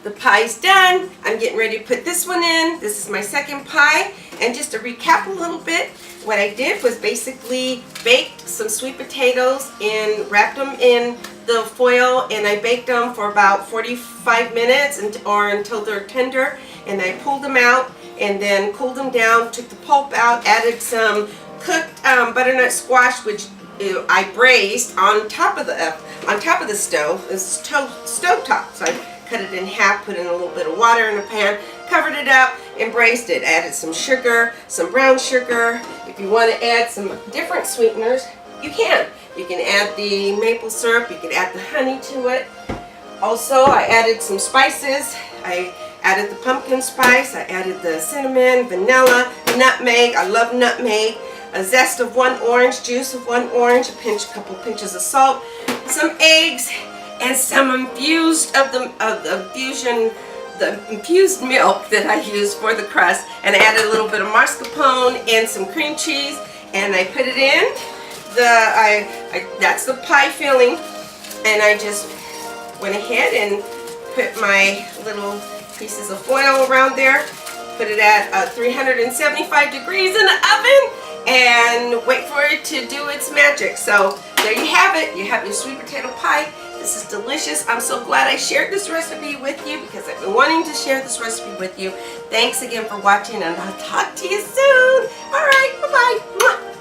the pie's done. I'm getting ready to put this one in. This is my second pie. And just to recap a little bit, what I did was basically baked some sweet potatoes and wrapped them in the foil, and I baked them for about 45 minutes or until they're tender, and I pulled them out and then cooled them down, took the pulp out, added some cooked butternut squash, which I braised on top of the stove. It's stove top, so I cut it in half, put in a little bit of water in a pan, covered it up, and braised it. Added some sugar, some brown sugar. If you want to add some different sweeteners, you can. You can add the maple syrup, you can add the honey to it. Also, I added some spices. I added the pumpkin spice, I added the cinnamon, vanilla, nutmeg. I love nutmeg. A zest of 1 orange, juice of 1 orange, a couple pinches of salt, some eggs, and some infused infused milk that I used for the crust. And I added a little bit of mascarpone and some cream cheese, and I put it in. That's the pie filling, and I just went ahead and put my little pieces of foil around there, put it at 375 degrees in the oven, and wait for it to do its magic. So there you have it. You have your sweet potato pie. This is delicious. I'm so glad I shared this recipe with you because I've been wanting to share this recipe with you. Thanks again for watching, and I'll talk to you soon. All right, bye-bye.